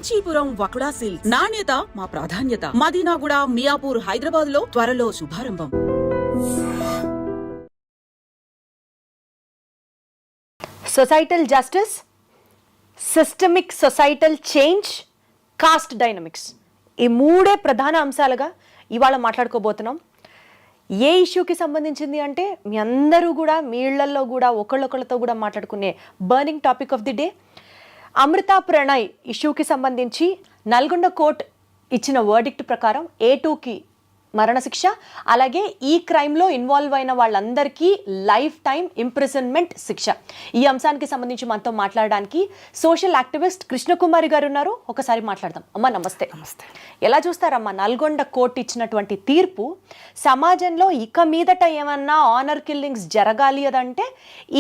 Kanchipuram వకుడా silks నాణ్యత మా ప్రాధాన్యత. మదీనాగూడ, మియాపూర్, హైదరాబాద్ లో త్వరలో శుభారంభం. Societal justice, systemic societal change, caste dynamics, ఈ మూడే ప్రధాన అంశాలుగా ఇవాళ మాట్లాడుకోబోతున్నాం. ఏ ఇష్యూకి సంబంధించింది అంటే మీ అందరూ కూడా మీ ఇళ్లల్లో కూడా ఒకళ్ళొకళ్ళతో కూడా మాట్లాడుకునే burning topic of the day, Amrutha Pranay ఇష్యూకి సంబంధించి నల్గొండ కోర్టు ఇచ్చిన వర్డిక్ట్ ప్రకారం A2కి మరణశిక్ష, అలాగే ఈ క్రైమ్లో ఇన్వాల్వ్ అయిన వాళ్ళందరికీ లైఫ్ టైం ఇంప్రిజన్మెంట్ శిక్ష. ఈ అంశానికి సంబంధించి మనతో మాట్లాడడానికి సోషల్ యాక్టివిస్ట్ కృష్ణకుమారి గారు ఉన్నారు. ఒకసారి మాట్లాడదాం. అమ్మ నమస్తే. నమస్తే. ఎలా చూస్తారమ్మా నల్గొండ కోర్టు ఇచ్చినటువంటి తీర్పు సమాజంలో ఇక మీదట ఏమన్నా ఆనర్ కిల్లింగ్స్ జరగాలి అదంటే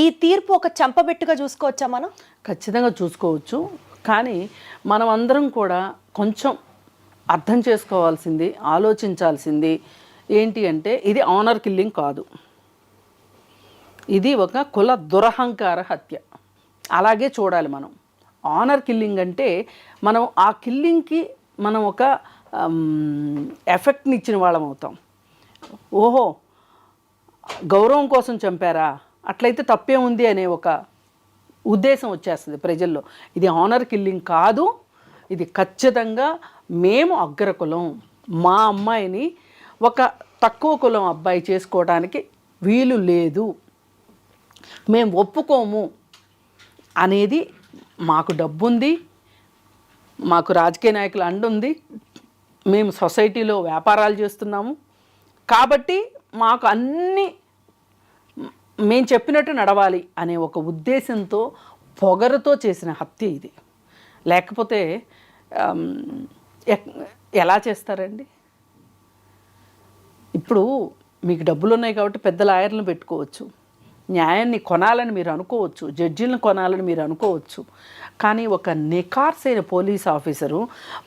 ఈ తీర్పు ఒక చంపబెట్టుగా చూసుకోవచ్చా మనం? ఖచ్చితంగా చూసుకోవచ్చు. కానీ మనం అందరం కూడా కొంచెం అర్థం చేసుకోవాల్సింది, ఆలోచించాల్సింది ఏంటి అంటే ఇది ఆనర్ కిల్లింగ్ కాదు, ఇది ఒక కుల దురహంకార హత్య. అలాగే చూడాలి మనం. ఆనర్ కిల్లింగ్ అంటే మనం ఆ కిల్లింగ్కి మనం ఒక ఎఫెక్ట్ని ఇచ్చిన వాళ్ళం అవుతాం. ఓహో గౌరవం కోసం చంపారా, అట్లయితే తప్పే ఉంది అనే ఒక ఉద్దేశం వచ్చేస్తుంది ప్రజల్లో. ఇది ఆనర్ కిల్లింగ్ కాదు, ఇది ఖచ్చితంగా మేము అగ్రకులం, మా అమ్మాయిని ఒక తక్కువ కులం అబ్బాయి చేసుకోవడానికి వీలు లేదు, మేము ఒప్పుకోము అనేది. మాకు డబ్బు ఉంది, మాకు రాజకీయ నాయకులు అండుంది, మేము సొసైటీలో వ్యాపారాలు చేస్తున్నాము కాబట్టి మాకు అన్నీ మేము చెప్పినట్టు నడవాలి అనే ఒక ఉద్దేశంతో పొగరుతో చేసిన హత్య ఇది. లేకపోతే ఎలా చేస్తారండి? ఇప్పుడు మీకు డబ్బులు ఉన్నాయి కాబట్టి పెద్ద లాయర్లను పెట్టుకోవచ్చు, న్యాయాన్ని కొనాలని మీరు అనుకోవచ్చు, జడ్జీలను కొనాలని మీరు అనుకోవచ్చు. కానీ ఒక నికార్సైన పోలీస్ ఆఫీసరు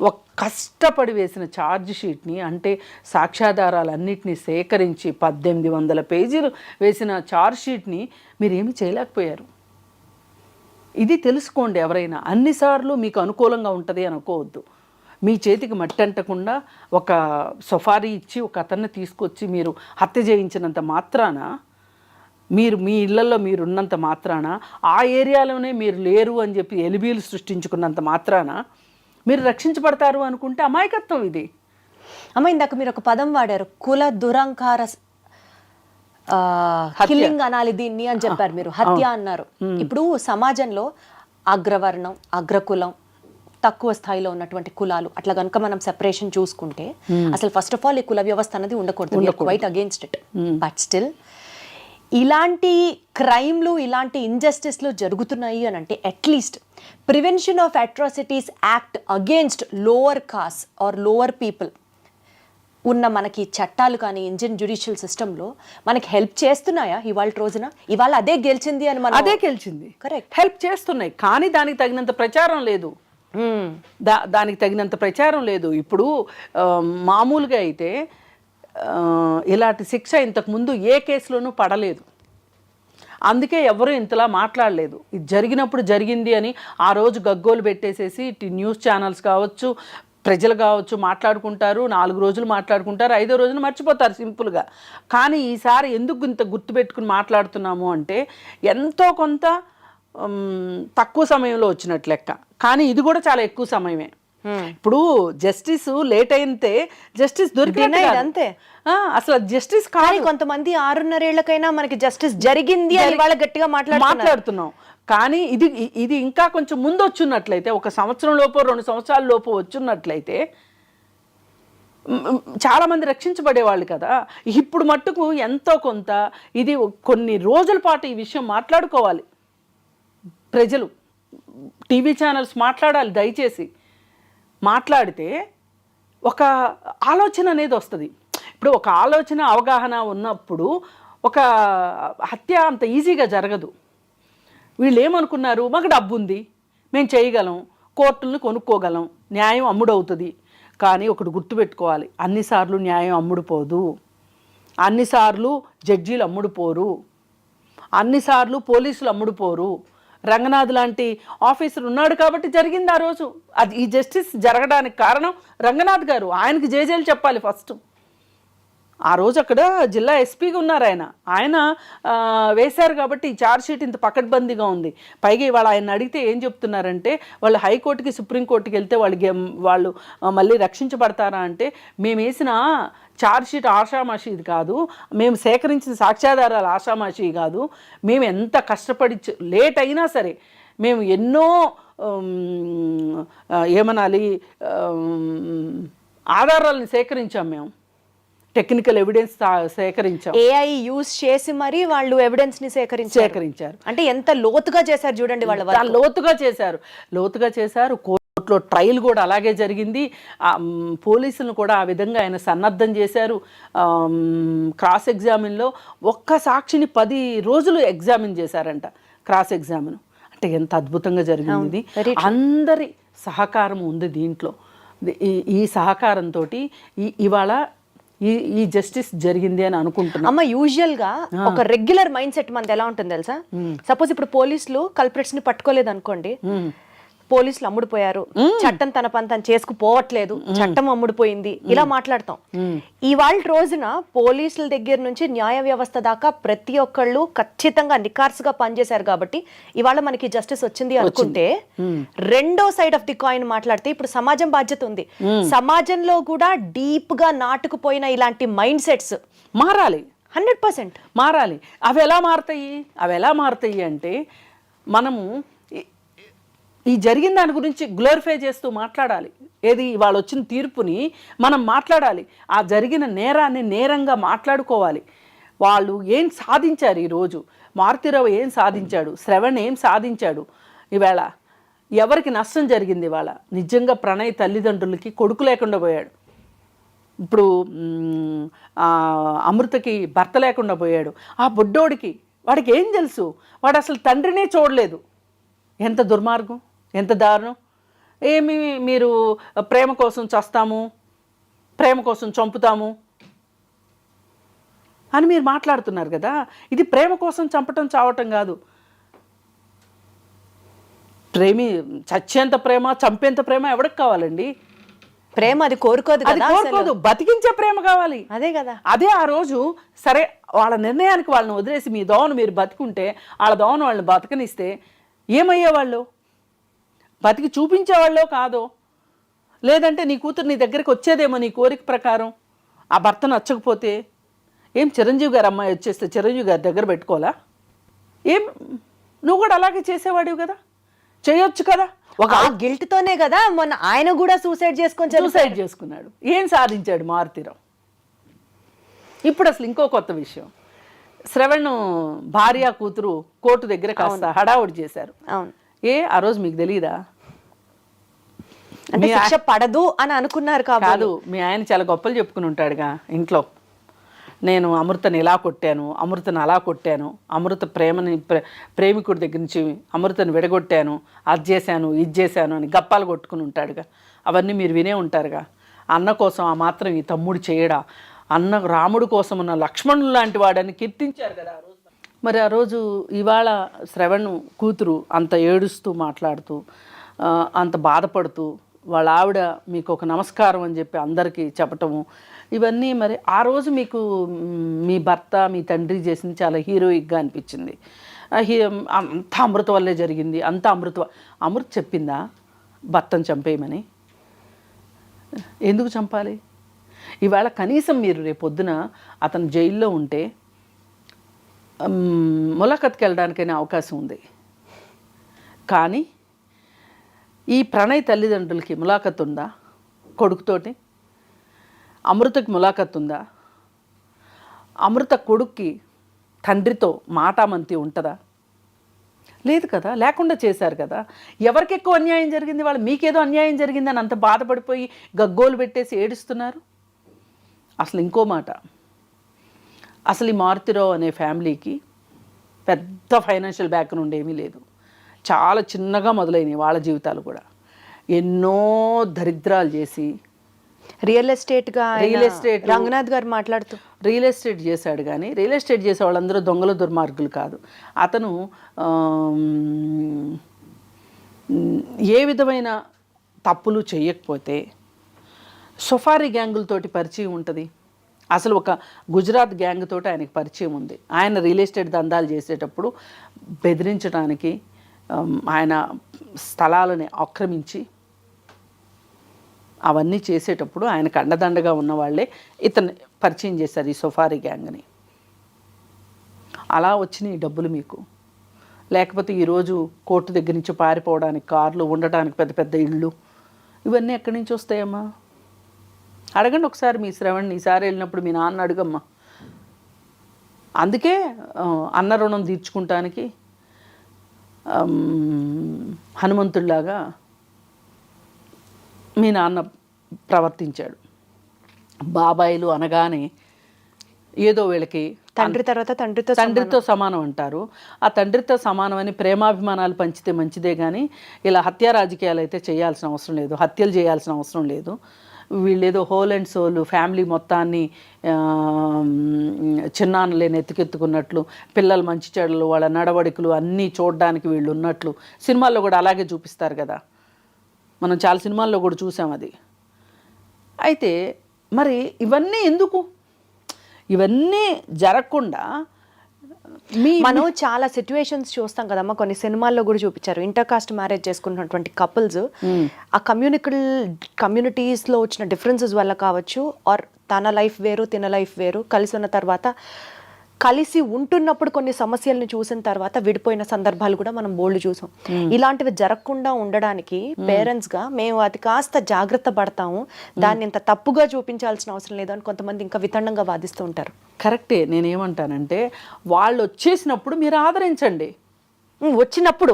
ఒక కష్టపడి వేసిన ఛార్జ్ షీట్ని, అంటే సాక్ష్యాధారాలన్నింటినీ సేకరించి 1800 పేజీలు వేసిన ఛార్జ్ షీట్ని మీరేమీ చేయలేకపోయారు. ఇది తెలుసుకోండి ఎవరైనా. అన్నిసార్లు మీకు అనుకూలంగా ఉంటుంది అనుకోవద్దు. మీ చేతికి మట్టి అంటకుండా ఒక సఫారీ ఇచ్చి ఒక అతన్ని తీసుకొచ్చి మీరు హత్య చేయించినంత మాత్రాన, మీరు మీ ఇళ్లలో మీరు ఉన్నంత మాత్రాన, ఆ ఏరియాలోనే మీరు లేరు అని చెప్పి ఎలిబీలు సృష్టించుకున్నంత మాత్రాన మీరు రక్షించబడతారు అనుకుంటే అమాయకత్వం ఇది. అమ్మ ఇందాక మీరు ఒక పదం వాడారు, కుల దురంకార కిల్లింగ్ అనాలి దీన్ని అని చెప్పారు మీరు, హత్య అన్నారు. ఇప్పుడు సమాజంలో అగ్రవర్ణం, అగ్రకులం, తక్కువ స్థాయిలో ఉన్నటువంటి కులాలు అట్లా కనుక మనం సెపరేషన్ చూసుకుంటే అసలు ఫస్ట్ ఆఫ్ ఆల్ ఈ కుల వ్యవస్థ అనేది ఉండకూడదు. Quite against it. But still ఇలాంటి క్రైమ్లు, ఇలాంటి ఇంజస్టిస్లు జరుగుతున్నాయి అని అంటే at least prevention of atrocities act against lower caste or lower people ఉన్న మనకి చట్టాలు కానీ ఇండియన్ జ్యుడిషియల్ సిస్టంలో మనకి హెల్ప్ చేస్తున్నాయా ఇవాళ రోజున? ఇవాళ అదే గెలిచింది అని మనం అదే గెలిచింది, కరెక్ట్, హెల్ప్ చేస్తున్నాయి. కానీ దానికి తగినంత ప్రచారం లేదు, దానికి తగినంత ప్రచారం లేదు. ఇప్పుడు మామూలుగా అయితే ఇలాంటి శిక్ష ఇంతకుముందు ఏ కేసులోనూ పడలేదు, అందుకే ఎవరు ఇంతలా మాట్లాడలేదు. ఇది జరిగినప్పుడు జరిగింది అని ఆ రోజు గగ్గోలు పెట్టేసేసి న్యూస్ ఛానల్స్ కావచ్చు, ప్రజలు కావచ్చు మాట్లాడుకుంటారు, 4 రోజులు మాట్లాడుకుంటారు, 5వ రోజున మర్చిపోతారు సింపుల్గా. కానీ ఈసారి ఎందుకు ఇంత గుర్తుపెట్టుకుని మాట్లాడుతున్నాము అంటే ఎంతో కొంత తక్కువ సమయంలో వచ్చినట్లు లెక్క, కానీ ఇది కూడా చాలా ఎక్కువ సమయమే. ఇప్పుడు జస్టిస్ లేట్ అయితే జస్టిస్ దొరికింది అంతే. అసలు జస్టిస్ కానీ కొంతమంది 6.5 ఏళ్లకైనా మనకి జస్టిస్ జరిగింది అని వాళ్ళ గట్టిగా మాట్లాడుతున్నాం. కానీ ఇది ఇంకా కొంచెం ముందు వచ్చున్నట్లయితే, 1 సంవత్సరం లోపో 2 సంవత్సరాల లోపో వచ్చున్నట్లయితే చాలామంది రక్షించబడేవాళ్ళు కదా. ఇప్పుడు మట్టుకు ఎంతో కొంత ఇది కొన్ని రోజుల పాటు ఈ విషయం మాట్లాడుకోవాలి ప్రజలు, టీవీ ఛానల్స్ మాట్లాడాలి. దయచేసి మాట్లాడితే ఒక ఆలోచన అనేది వస్తుంది. ఇప్పుడు ఒక ఆలోచన, అవగాహన ఉన్నప్పుడు ఒక హత్య అంత ఈజీగా జరగదు. వీళ్ళు ఏమనుకున్నారు, మాకు డబ్బు ఉంది, మేము చేయగలం, కోర్టులను కొనుక్కోగలం, న్యాయం అమ్ముడవుతుంది. కానీ ఒకటి గుర్తుపెట్టుకోవాలి, అన్నిసార్లు న్యాయం అమ్ముడుపోదు, అన్నిసార్లు జడ్జీలు అమ్ముడుపోరు, అన్నిసార్లు పోలీసులు అమ్ముడుపోరు. రంగనాథ్ లాంటి ఆఫీసర్ ఉన్నాడు కాబట్టి జరిగింది ఆ రోజు. అది ఈ జస్టిస్ జరగడానికి కారణం రంగనాథ్ గారు. ఆయనకి జేజేలు చెప్పాలి ఫస్ట్. ఆ రోజు అక్కడ జిల్లా ఎస్పీగా ఉన్నారు ఆయన వేశారు కాబట్టి ఈ ఛార్జ్షీట్ ఇంత పకడ్బందీగా ఉంది. పైగా ఇవాళ ఆయన అడిగితే ఏం చెప్తున్నారంటే వాళ్ళు హైకోర్టుకి సుప్రీంకోర్టుకి వెళ్తే వాళ్ళు మళ్ళీ రక్షించబడతారా అంటే, మేము వేసిన ఛార్జ్షీట్ ఆషామాషిది కాదు, మేము సేకరించిన సాక్ష్యాధారాలు ఆషామాషి కాదు, మేము ఎంత కష్టపడి లేట్ అయినా సరే మేము ఎన్నో ఏమనాలి ఆధారాలను సేకరించాం, మేము టెక్నికల్ ఎవిడెన్స్ సేకరించాం. ఏఐ యూజ్ చేసి మరి వాళ్ళు ఎవిడెన్స్ ని సేకరించారు. అంటే ఎంత లోతుగా చేశారు చూడండి, వాళ్ళు లోతుగా చేశారు. కోర్టులో ట్రయల్ కూడా అలాగే జరిగింది. పోలీసులను కూడా ఆ విధంగా ఆయన సన్నద్ధం చేశారు. క్రాస్ ఎగ్జామిన్లో ఒక్క సాక్షిని 10 రోజులు ఎగ్జామిన్ చేశారంట, క్రాస్ ఎగ్జామిన్. అంటే ఎంత అద్భుతంగా జరిగింది. అందరి సహకారం ఉంది దీంట్లో. ఈ సహకారంతో ఇవాళ ఈ జస్టిస్ జరిగింది అని అనుకుంటున్నాం. అమ్మ, యూజువల్ గా ఒక రెగ్యులర్ మైండ్ సెట్ మనది ఎలా ఉంటుంది తెలుసా? సపోజ్ ఇప్పుడు పోలీసులు కల్ప్రిట్స్ ని పట్టుకోలేదు అనుకోండి, పోలీసులు అమ్ముడుపోయారు, చట్టం తన పని తను చేసుకుపోవట్లేదు, చట్టం అమ్ముడుపోయింది, ఇలా మాట్లాడతాం. ఇవాళ రోజున పోలీసుల దగ్గర నుంచి న్యాయ వ్యవస్థ దాకా ప్రతి ఒక్కళ్ళు ఖచ్చితంగా నికార్సుగా పనిచేశారు కాబట్టి ఇవాళ మనకి జస్టిస్ వచ్చింది అనుకుంటే, రెండో సైడ్ ఆఫ్ ది కాయిన్ మాట్లాడితే ఇప్పుడు సమాజం బాధ్యత ఉంది. సమాజంలో కూడా డీప్ గా నాటుకుపోయిన ఇలాంటి మైండ్ సెట్స్ మారాలి, 100% మారాలి. అవి ఎలా మారుతాయి అంటే, మనము ఈ జరిగిన దాని గురించి గ్లోరిఫై చేస్తూ మాట్లాడాలి. ఏది వాళ్ళు వచ్చిన తీర్పుని మనం మాట్లాడాలి. ఆ జరిగిన నేరాన్ని నేరంగా మాట్లాడుకోవాలి. వాళ్ళు ఏం సాధించారు ఈరోజు, మారుతిరావు ఏం సాధించాడు, శ్రవణ్ ఏం సాధించాడు, ఈవేళ ఎవరికి నష్టం జరిగింది. ఇవాళ నిజంగా ప్రణయ్ తల్లిదండ్రులకి కొడుకు లేకుండా పోయాడు. ఇప్పుడు అమృతకి భర్త లేకుండా పోయాడు. ఆ బుడ్డోడికి వాడికి ఏం తెలుసు, వాడు అసలు తండ్రినే చూడలేదు. ఎంత దుర్మార్గం, ఎంత దారుణం. ఏమి మీరు ప్రేమ కోసం చస్తాము, ప్రేమ కోసం చంపుతాము అని మీరు మాట్లాడుతున్నారు కదా. ఇది ప్రేమ కోసం చంపటం చావటం కాదు. చచ్చేంత ప్రేమ, చంపేంత ప్రేమ ఎవరికి కావాలండి? ప్రేమ అది కోరుకోదు, బతికించే ప్రేమ కావాలి. అదే కదా. అదే ఆ రోజు సరే వాళ్ళ నిర్ణయానికి వాళ్ళని వదిలేసి మీ దోవను మీరు బతుకుంటే, వాళ్ళ దోవను వాళ్ళని బతకనిస్తే ఏమయ్యేవాళ్ళు? బతికి చూపించేవాళ్ళో కాదో, లేదంటే నీ కూతురు నీ దగ్గరికి వచ్చేదేమో నీ కోరిక ప్రకారం. ఆ భర్త నచ్చకపోతే ఏం చిరంజీవి గారు అమ్మాయి వచ్చేస్తే చిరంజీవి గారి దగ్గర పెట్టుకోవాలా? ఏం నువ్వు కూడా అలాగే చేసేవాడివి కదా, చేయొచ్చు కదా. ఒక గిల్ట్తోనే కదా మొన్న ఆయన కూడా సూసైడ్ చేసుకున్నాడు. ఏం సాధించాడు మారుతిరావు? ఇప్పుడు అసలు ఇంకో కొత్త విషయం, శ్రవణ్ భార్య కూతురు కోర్టు దగ్గర కాస్త హడావుడి చేశారు. ఆ రోజు మీకు తెలియదా? శిక్ష పడదు అని అనుకున్నారు కాదు, మీ ఆయన చాలా గొప్పలు చెప్పుకుని ఉంటాడుగా ఇంట్లో. నేను అమృతని ఇలా కొట్టాను, అమృతను అలా కొట్టాను, అమృత ప్రేమికుడి దగ్గర నుంచి అమృతను విడగొట్టాను, అది చేశాను ఇది చేశాను అని గప్పాలు కొట్టుకుని ఉంటాడుగా. అవన్నీ మీరు వినే ఉంటారుగా. అన్న కోసం ఆ మాత్రం ఈ తమ్ముడు చేయడా, అన్న రాముడు కోసం ఉన్న లక్ష్మణుడు లాంటి వాడని కీర్తించారు కదా ఆ రోజు. మరి ఆ రోజు ఇవాళ శ్రవణ్ కూతురు అంత ఏడుస్తూ మాట్లాడుతూ, అంత బాధపడుతూ, వాళ్ళ ఆవిడ మీకు ఒక నమస్కారం అని చెప్పి అందరికీ చెప్పటము, ఇవన్నీ మరి ఆ రోజు మీకు మీ భర్త మీ తండ్రి చేసింది చాలా హీరోయిక్గా అనిపించింది. అంతా అమృత వల్లే జరిగింది, అంతా అమృత చెప్పిందా భర్తను చంపేయమని? ఎందుకు చంపాలి? ఇవాళ కనీసం మీరు రేపొద్దున అతను జైల్లో ఉంటే ములాఖత్కి వెళ్ళడానికైనా అవకాశం ఉంది. కానీ ఈ ప్రణయ్ తల్లిదండ్రులకి ములాఖత్ ఉందా? కొడుకుతోటి అమృతకి ములాఖత్ ఉందా? అమృత కొడుక్కి తండ్రితో మాటామంతి ఉంటుందా? లేదు కదా, లేకుండా చేశారు కదా. ఎవరికి ఎక్కువ అన్యాయం జరిగింది? వాళ్ళు మీకేదో అన్యాయం జరిగిందని అంత బాధపడిపోయి గగ్గోలు పెట్టేసి ఏడుస్తున్నారు. అసలు ఇంకో మాట, అసలు ఈ మారుతిరావు అనే ఫ్యామిలీకి పెద్ద ఫైనాన్షియల్ బ్యాక్గ్రౌండ్ ఏమీ లేదు. చాలా చిన్నగా మొదలైనవి వాళ్ళ జీవితాలు కూడా. ఎన్నో దరిద్రాలు చేసి రియల్ ఎస్టేట్ రంగనాథ్ గారు మాట్లాడుతూ రియల్ ఎస్టేట్ చేశాడు, కానీ రియల్ ఎస్టేట్ చేసే వాళ్ళందరూ దొంగల దుర్మార్గులు కాదు. అతను ఏ విధమైన తప్పులు చేయకపోతే సఫారీ గ్యాంగులతోటి పరిచయం ఉంటుంది. అసలు ఒక గుజరాత్ గ్యాంగ్ తోటి ఆయనకి పరిచయం ఉంది. ఆయన రియల్ ఎస్టేట్ దందాలు చేసేటప్పుడు బెదిరించడానికి, ఆయన స్థలాలని ఆక్రమించి అవన్నీ చేసేటప్పుడు ఆయనకు అండదండగా ఉన్న వాళ్ళే ఇతను పరిచయం చేశారు, ఈ సఫారీ గ్యాంగ్ని. అలా వచ్చినాయి డబ్బులు మీకు. లేకపోతే ఈరోజు కోర్టు దగ్గర నుంచి పారిపోవడానికి కార్లు, ఉండటానికి పెద్ద పెద్ద ఇళ్ళు, ఇవన్నీ ఎక్కడి నుంచి వస్తాయమ్మా? అడగండి ఒకసారి మీ శ్రవణ్ని. ఈసారి వెళ్ళినప్పుడు మీ నాన్న అడుగమ్మా. అందుకే అన్న రుణం తీర్చుకుంటానికి హనుమంతుడిలాగా మీ నాన్న ప్రవర్తించాడు. బాబాయిలు అనగానే ఏదో వీళ్ళకి తండ్రి తర్వాత తండ్రితో సమానం అంటారు. ఆ తండ్రితో సమానం అని ప్రేమాభిమానాలు పంచితే మంచిదే, కానీ ఇలా హత్య రాజకీయాలు అయితే చేయాల్సిన అవసరం లేదు, హత్యలు చేయాల్సిన అవసరం లేదు. వీళ్ళేదో హోల్ అండ్ సోల్ ఫ్యామిలీ మొత్తాన్ని చిన్నాన్నలేని ఎత్తుకెత్తుకున్నట్లు, పిల్లలు మంచి చెడులు, వాళ్ళ నడవడికలు అన్నీ చూడడానికి వీళ్ళు ఉన్నట్లు సినిమాల్లో కూడా అలాగే చూపిస్తారు కదా. మనం చాలా సినిమాల్లో కూడా చూసాం అది. అయితే మరి ఇవన్నీ ఎందుకు? ఇవన్నీ జరగకుండా మనం చాలా సిచ్యువేషన్స్ చూస్తాం కదమ్మా, కొన్ని సినిమాల్లో కూడా చూపించారు. ఇంటర్ కాస్ట్ మ్యారేజ్ చేసుకున్నటువంటి కపుల్స్ ఆ కమ్యూనిటీస్లో వచ్చిన డిఫరెన్సెస్ వల్ల కావచ్చు, ఆర్ తన లైఫ్ వేరు తిన లైఫ్ వేరు, కలిసి ఉన్న తర్వాత కలిసి ఉంటున్నప్పుడు కొన్ని సమస్యలను చూసిన తర్వాత విడిపోయిన సందర్భాలు కూడా మనం బోల్డ్ చూసాం. ఇలాంటివి జరగకుండా ఉండడానికి పేరెంట్స్ గా మేము అది కాస్త జాగ్రత్త పడతాము, దాన్ని ఇంత తప్పుగా చూపించాల్సిన అవసరం లేదు అని కొంతమంది ఇంకా వితండంగా వాదిస్తూ ఉంటారు. కరెక్టే. నేనేమంటానంటే వాళ్ళు వచ్చేసినప్పుడు మీరు ఆదరించండి. వచ్చినప్పుడు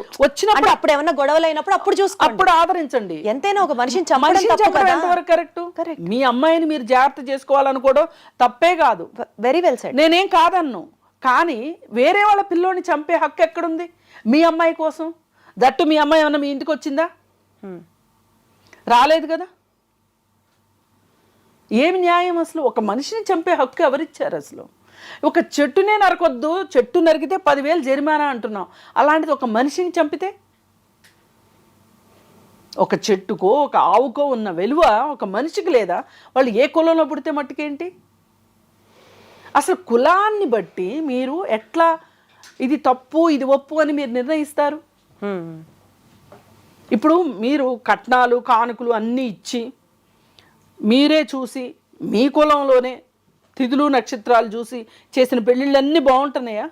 అప్పుడు ఏమన్నా గొడవలు అయినప్పుడు అప్పుడు చూసుకోండి, అప్పుడు ఆదరించండి. ఎంతైనా ఒక మనిషిని చంపడం ఎంతవరకు కరెక్ట్? మీ అమ్మాయిని మీరు జాగ్రత్త చేసుకోవాలనుకోవడం తప్పే కాదు, వెరీ వెల్ సెడ్, నేనేం కాదన్ను. కానీ వేరే వాళ్ళ పిల్లోని చంపే హక్కు ఎక్కడుంది మీ అమ్మాయి కోసం? దట్టు మీ అమ్మాయి ఏమన్నా మీ ఇంటికి వచ్చిందా? రాలేదు కదా. ఏమి న్యాయం అసలు? ఒక మనిషిని చంపే హక్కు ఎవరిచ్చారు అసలు? ఒక చెట్టునే నరకొద్దు, చెట్టు నరికితే 10,000 జరిమానా అంటున్నాం. అలాంటిది ఒక మనిషిని చంపితే? ఒక చెట్టుకో ఒక ఆవుకో ఉన్న విలువ ఒక మనిషికి లేదా? వాళ్ళు ఏ కులంలో పుడితే మట్టుకేంటి? అసలు కులాన్ని బట్టి మీరు ఎట్లా ఇది తప్పు ఇది ఒప్పు అని మీరు నిర్ణయిస్తారు? ఇప్పుడు మీరు కట్నాలు కానుకలు అన్నీ ఇచ్చి మీరే చూసి మీ కులంలోనే తిథులు నక్షత్రాలు చూసి చేసిన పెళ్ళిళ్ళన్నీ బాగుంటున్నాయా?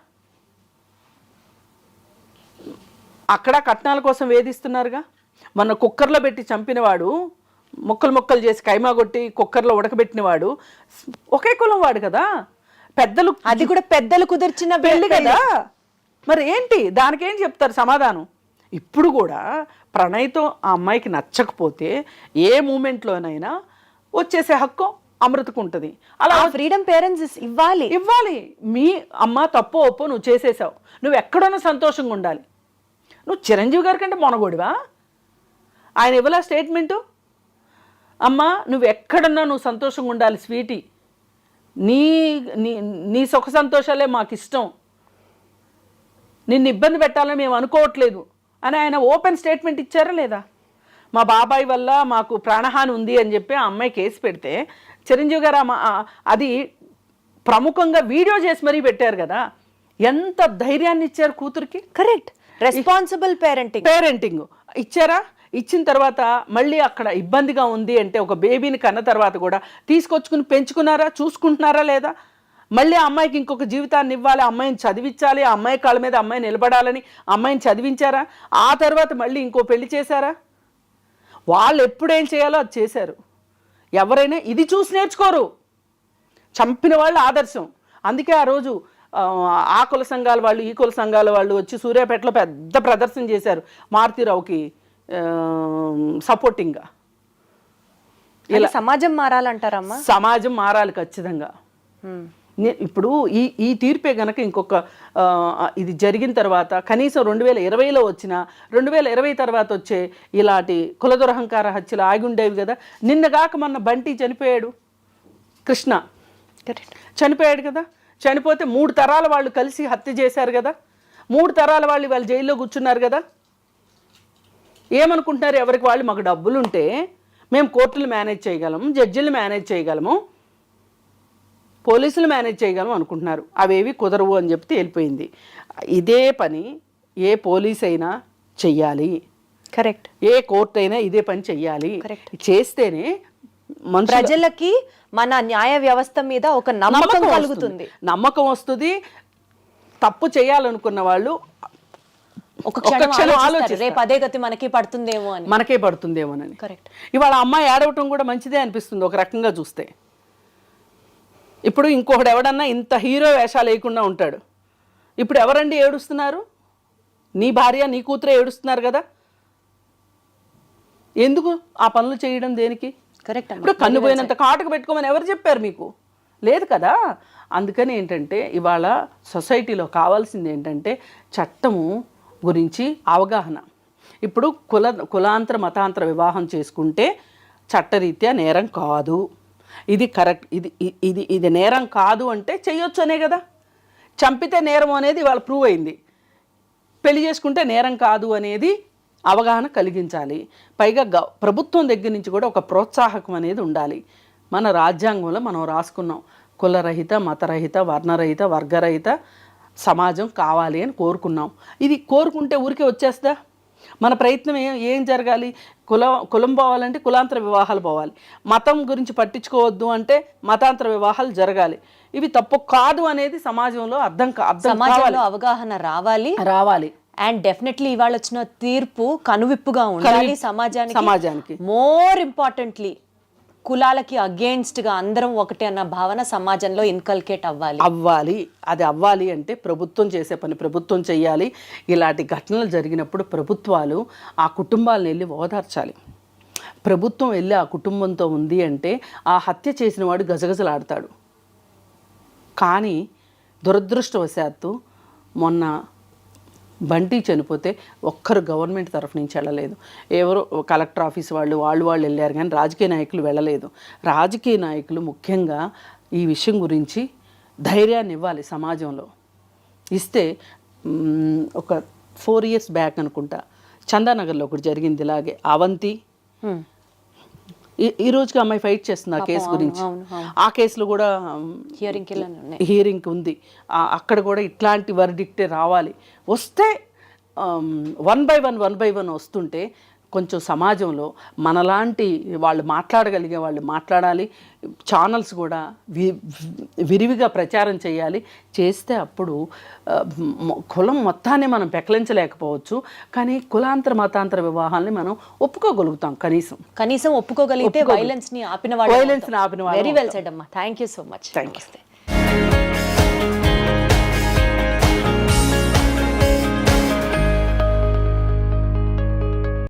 అక్కడ కట్నాల కోసం వేధిస్తున్నారుగా. మొన్న కుక్కర్లో పెట్టి చంపినవాడు, ముక్కలు ముక్కలు చేసి కైమా కొట్టి కుక్కర్లో ఉడకబెట్టినవాడు ఒకే కులం వాడు కదా. పెద్దలు, అది కూడా పెద్దలు కుదిర్చిన పెళ్ళి కదా. మరి ఏంటి దానికేం చెప్తారు సమాధానం? ఇప్పుడు కూడా ప్రణయ్తో ఆ అమ్మాయికి నచ్చకపోతే ఏ మూమెంట్లోనైనా వచ్చేసే హక్కు అమృతకు ఉంటుంది. అలా ఫ్రీడమ్ పేరెంట్స్ ఇవ్వాలి. మీ అమ్మ తప్పు ఒప్పు నువ్వు చేసేసావు, నువ్వు ఎక్కడన్నా సంతోషంగా ఉండాలి. నువ్వు చిరంజీవి గారి కంటే మొనగోడివా? ఆయన ఇవ్వలే స్టేట్మెంటు, అమ్మ నువ్వు ఎక్కడన్నా నువ్వు సంతోషంగా ఉండాలి స్వీటీ, నీ నీ సుఖ సంతోషాలే మాకు ఇష్టం, నిన్ను ఇబ్బంది పెట్టాలని మేము అనుకోవట్లేదు అని ఆయన ఓపెన్ స్టేట్మెంట్ ఇచ్చారా లేదా? మా బాబాయ్ వల్ల మాకు ప్రాణహాని ఉంది అని చెప్పి ఆ అమ్మాయి కేసు పెడితే చిరంజీవి గారు అది ప్రముఖంగా వీడియో చేసి మరీ పెట్టారు కదా. ఎంత ధైర్యాన్ని ఇచ్చారు కూతురికి. కరెక్ట్, రెస్పాన్సిబుల్ పేరెంటింగ్ ఇచ్చారా? ఇచ్చిన తర్వాత మళ్ళీ అక్కడ ఇబ్బందిగా ఉంది అంటే ఒక బేబీని కన్న తర్వాత కూడా తీసుకొచ్చుకుని పెంచుకున్నారా? చూసుకుంటున్నారా లేదా? మళ్ళీ ఆ అమ్మాయికి ఇంకొక జీవితాన్ని ఇవ్వాలి, అమ్మాయిని చదివించాలి, ఆ అమ్మాయి కాళ్ళ మీద అమ్మాయి నిలబడాలని అమ్మాయిని చదివించారా? ఆ తర్వాత మళ్ళీ ఇంకో పెళ్లి చేశారా? వాళ్ళు ఎప్పుడేం చేయాలో అది చేశారు. ఎవరైనా ఇది చూసి నేర్చుకోరు, చంపిన వాళ్ళు ఆదర్శం. అందుకే ఆ రోజు ఆ కుల సంఘాల వాళ్ళు ఈ కుల సంఘాల వాళ్ళు వచ్చి సూర్యాపేటలో పెద్ద ప్రదర్శన చేశారు మారుతీరావుకి సపోర్టింగ్గా. ఇలా సమాజం మారాలంటారమ్మా? సమాజం మారాలి ఖచ్చితంగా. ఇప్పుడు ఈ తీర్పే గనక ఇంకొక ఇది జరిగిన తర్వాత కనీసం 2020లో వచ్చిన 2020 తర్వాత వచ్చే ఇలాంటి కులదురహంకార హత్యలు ఆగి ఉండేవి కదా. నిన్నగాక మొన్న బంటి చనిపోయాడు, కృష్ణ కరెక్ట్. చనిపోయాడు కదా, చనిపోతే 3 తరాల వాళ్ళు కలిసి హత్య చేశారు కదా, 3 తరాల వాళ్ళు వాళ్ళు జైల్లో కూర్చున్నారు కదా. ఏమనుకుంటున్నారు ఎవరికి వాళ్ళు, మాకు డబ్బులు ఉంటే మేము కోర్టులు మేనేజ్ చేయగలము, జడ్జిలు మేనేజ్ చేయగలము, పోలీసులు మేనేజ్ చేయగలము అనుకుంటున్నారు. అవేవి కుదరవు అని చెప్పి తేలిపోయింది. ఇదే పని ఏ పోలీస్ అయినా చెయ్యాలి, కరెక్ట్. ఏ కోర్టు అయినా ఇదే పని చెయ్యాలి. చేస్తేనే ప్రజలకి మన న్యాయ వ్యవస్థ మీద ఒక నమ్మకం కలుగుతుంది, నమ్మకం వస్తుంది. తప్పు చేయాలనుకున్న వాళ్ళు ఒక క్షణం ఆలోచిస్తారు, రేపు అదే గతి మనకే పడుతుందేమోనని. కరెక్ట్. ఇవాళ అమ్మాయి ఏడవటం కూడా మంచిదే అనిపిస్తుంది ఒక రకంగా చూస్తే. ఇప్పుడు ఇంకొకడు ఎవడన్నా ఇంత హీరో వేషాలు వేయకుండా ఉంటాడు. ఇప్పుడు ఎవరండి ఏడుస్తున్నారు? నీ భార్య నీ కూతురే ఏడుస్తున్నారు కదా. ఎందుకు ఆ పనులు చేయడం దేనికి? కరెక్ట్. ఇప్పుడు కన్ను పోయినంత కాటుకు పెట్టుకోమని ఎవరు చెప్పారు మీకు? లేదు కదా. అందుకని ఏంటంటే ఇవాళ సొసైటీలో కావాల్సింది ఏంటంటే చట్టము గురించి అవగాహన. ఇప్పుడు కులాంతర మతాంతర వివాహం చేసుకుంటే చట్టరీత్యా నేరం కాదు, ఇది కరెక్ట్, ఇది నేరం కాదు అంటే చెయ్యొచ్చు అనే కదా. చంపితే నేరం అనేది ఇవాళ ప్రూవ్ అయింది, పెళ్లి చేసుకుంటే నేరం కాదు అనేది అవగాహన కలిగించాలి. పైగా ప్రభుత్వం దగ్గర నుంచి కూడా ఒక ప్రోత్సాహకం అనేది ఉండాలి. మన రాజ్యాంగంలో మనం రాసుకున్నాం, కులరహిత, మతరహిత, వర్ణరహిత, వర్గరహిత సమాజం కావాలి అని కోరుకున్నాం. ఇది కోరుకుంటే ఊరికే వచ్చేస్తా? మన ప్రయత్నం ఏం జరగాలి? కులం పోవాలంటే కులాంతర వివాహాలు పోవాలి, మతం గురించి పట్టించుకోవద్దు అంటే మతాంతర వివాహాలు జరగాలి. ఇవి తప్పు కాదు అనేది సమాజంలో అర్థం అవగాహన రావాలి. అండ్ డెఫినెట్లీ ఇవాళ వచ్చిన తీర్పు కనువిప్పుగా ఉండాలి సమాజానికి. మోర్ ఇంపార్టెంట్లీ కులాలకి అగేన్స్ట్ గా అందరం ఒకటే అన్న భావన సమాజంలో ఇన్కల్కేట్ అవ్వాలి. అది అవ్వాలి అంటే ప్రభుత్వం చేసే పని ప్రభుత్వం చెయ్యాలి. ఇలాంటి ఘటనలు జరిగినప్పుడు ప్రభుత్వాలు ఆ కుటుంబాలను వెళ్ళి ఓదార్చాలి. ప్రభుత్వం వెళ్ళి ఆ కుటుంబంతో ఉంది అంటే ఆ హత్య చేసిన వాడు గజగజలాడతాడు. కానీ దురదృష్టవశాత్తు మొన్న బంటి చనిపోతే ఒక్కరు గవర్నమెంట్ తరఫు నుంచి వెళ్ళలేదు. ఎవరో కలెక్టర్ ఆఫీస్ వాళ్ళు వెళ్ళారు, కానీ రాజకీయ నాయకులు వెళ్ళలేదు. రాజకీయ నాయకులు ముఖ్యంగా ఈ విషయం గురించి ధైర్యాన్ని ఇవ్వాలి సమాజంలో. ఇస్తే ఒక 4 years బ్యాక్ అనుకుంటా చందానగర్లో ఒకటి జరిగింది ఇలాగే. అవంతి ఈ రోజుకి అమ్మాయి ఫైట్ చేస్తుంది ఆ కేసు గురించి. ఆ కేసులో కూడా హియరింగ్ ఉంది. అక్కడ కూడా ఇట్లాంటి వర్డిక్టే రావాలి. వస్తే 1 by 1 వస్తుంటే కొంచెం సమాజంలో మనలాంటి వాళ్ళు మాట్లాడగలిగే వాళ్ళు మాట్లాడాలి. ఛానల్స్ కూడా విరివిగా ప్రచారం చేయాలి. చేస్తే అప్పుడు కులం మొత్తాన్ని మనం పెకలించలేకపోవచ్చు, కానీ కులాంతర మతాంతర వివాహాలని మనం ఒప్పుకోగలుగుతాం. కనీసం ఒప్పుకోగలిగితే వైలెన్స్ ని ఆపిన వాళ్ళు. వెరీ వెల్ సెడ్ అమ్మా. Thank you so much. Thank you.